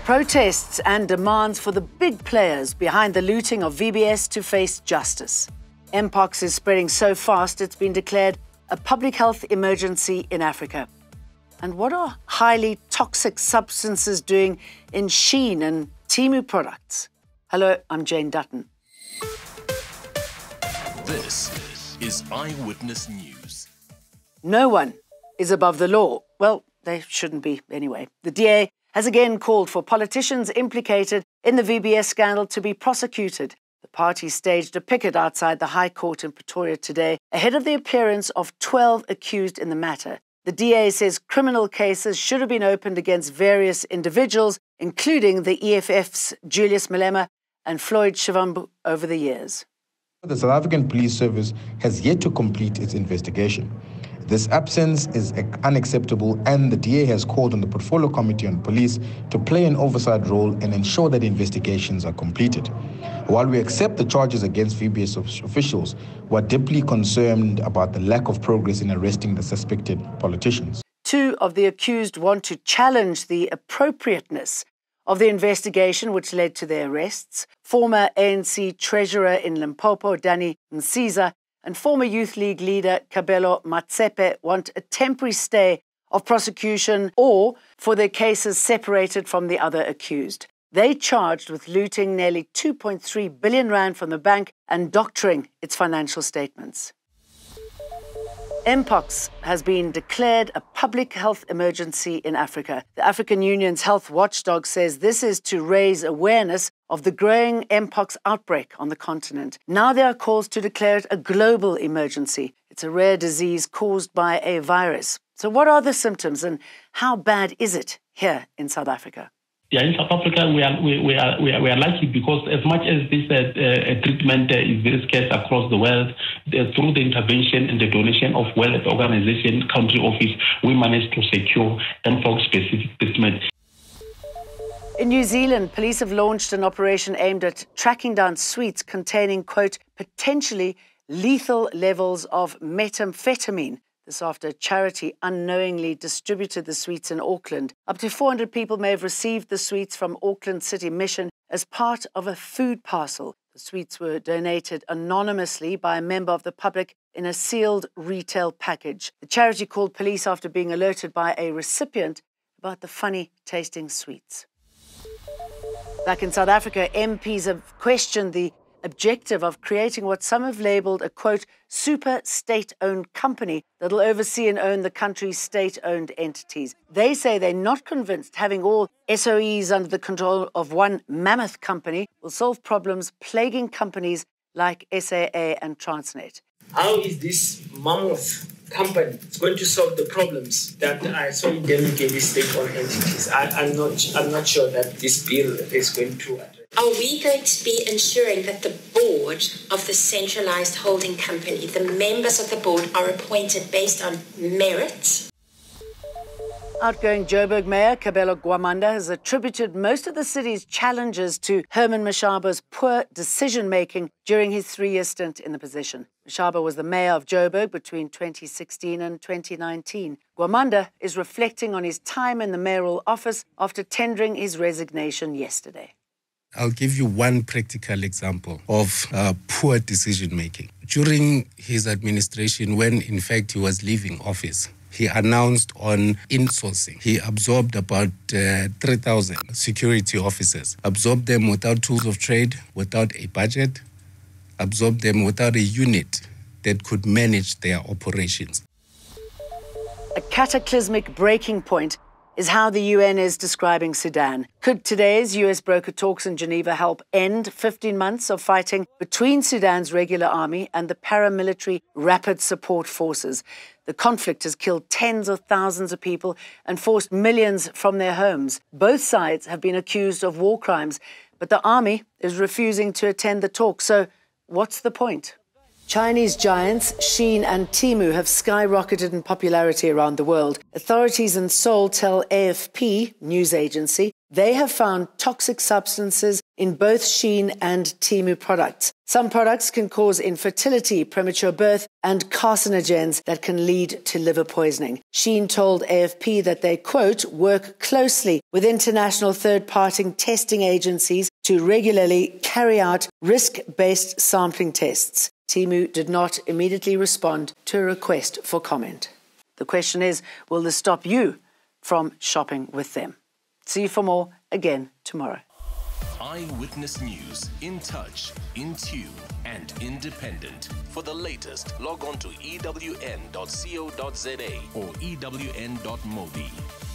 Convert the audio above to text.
Protests and demands for the big players behind the looting of VBS to face justice. Mpox is spreading so fast it's been declared a public health emergency in Africa. And what are highly toxic substances doing in Shein and Temu products? Hello, I'm Jane Dutton. This is Eyewitness News. No one is above the law. Well, they shouldn't be anyway. The DA has again called for politicians implicated in the VBS scandal to be prosecuted. The party staged a picket outside the High Court in Pretoria today ahead of the appearance of 12 accused in the matter. The DA says criminal cases should have been opened against various individuals, including the EFF's Julius Malema and Floyd Shivambu over the years. The South African Police Service has yet to complete its investigation. This absence is unacceptable, and the DA has called on the Portfolio Committee on Police to play an oversight role and ensure that investigations are completed. While we accept the charges against VBS officials, we're deeply concerned about the lack of progress in arresting the suspected politicians. Two of the accused want to challenge the appropriateness of the investigation which led to their arrests. Former ANC Treasurer in Limpopo, Danny Nsiza, and former Youth League leader Kabelo Matsepe want a temporary stay of prosecution or for their cases separated from the other accused. They charged with looting nearly 2.3 billion rand from the bank and doctoring its financial statements. Mpox has been declared a public health emergency in Africa. The African Union's health watchdog says this is to raise awareness of the growing Mpox outbreak on the continent. Now there are calls to declare it a global emergency. It's a rare disease caused by a virus. So what are the symptoms and how bad is it here in South Africa? Yeah, in South Africa, we are lucky because as much as this treatment is very scarce across the world, through the intervention and the donation of World Health Organization country office, we managed to secure Mpox-specific treatment. In New Zealand, police have launched an operation aimed at tracking down sweets containing, quote, potentially lethal levels of methamphetamine. This after a charity unknowingly distributed the sweets in Auckland. Up to 400 people may have received the sweets from Auckland City Mission as part of a food parcel. The sweets were donated anonymously by a member of the public in a sealed retail package. The charity called police after being alerted by a recipient about the funny-tasting sweets. Back in South Africa, MPs have questioned the objective of creating what some have labelled a, quote, super state-owned company that'll oversee and own the country's state-owned entities. They say they're not convinced having all SOEs under the control of one mammoth company will solve problems plaguing companies like SAA and Transnet. How is this mammoth company going to solve the problems that I saw in these state-owned entities? I'm not sure that this bill is going to address. Are we going to be ensuring that the board of the centralised holding company, the members of the board, are appointed based on merit? Outgoing Joburg Mayor Kabelo Gwamanda has attributed most of the city's challenges to Herman Mashabas' poor decision-making during his 3-year stint in the position. Mashaba was the mayor of Joburg between 2016 and 2019. Gwamanda is reflecting on his time in the mayoral office after tendering his resignation yesterday. I'll give you one practical example of poor decision-making. During his administration, when in fact he was leaving office, he announced on insourcing. He absorbed about 3,000 security officers, absorbed them without tools of trade, without a budget, absorbed them without a unit that could manage their operations. A cataclysmic breaking point is how the UN is describing Sudan. Could today's US broker talks in Geneva help end 15 months of fighting between Sudan's regular army and the paramilitary Rapid Support Forces? The conflict has killed tens of thousands of people and forced millions from their homes. Both sides have been accused of war crimes, but the army is refusing to attend the talks. So what's the point? Chinese giants Shein and Temu have skyrocketed in popularity around the world. Authorities in Seoul tell AFP news agency They have found toxic substances in both Shein and Temu products. Some products can cause infertility, premature birth, and carcinogens that can lead to liver poisoning. Shein told AFP that they, quote, work closely with international third-party testing agencies to regularly carry out risk-based sampling tests. Temu did not immediately respond to a request for comment. The question is, will this stop you from shopping with them? See you for more again tomorrow. Eyewitness News, in touch, in tune, and independent. For the latest, log on to ewn.co.za or ewn.mobi.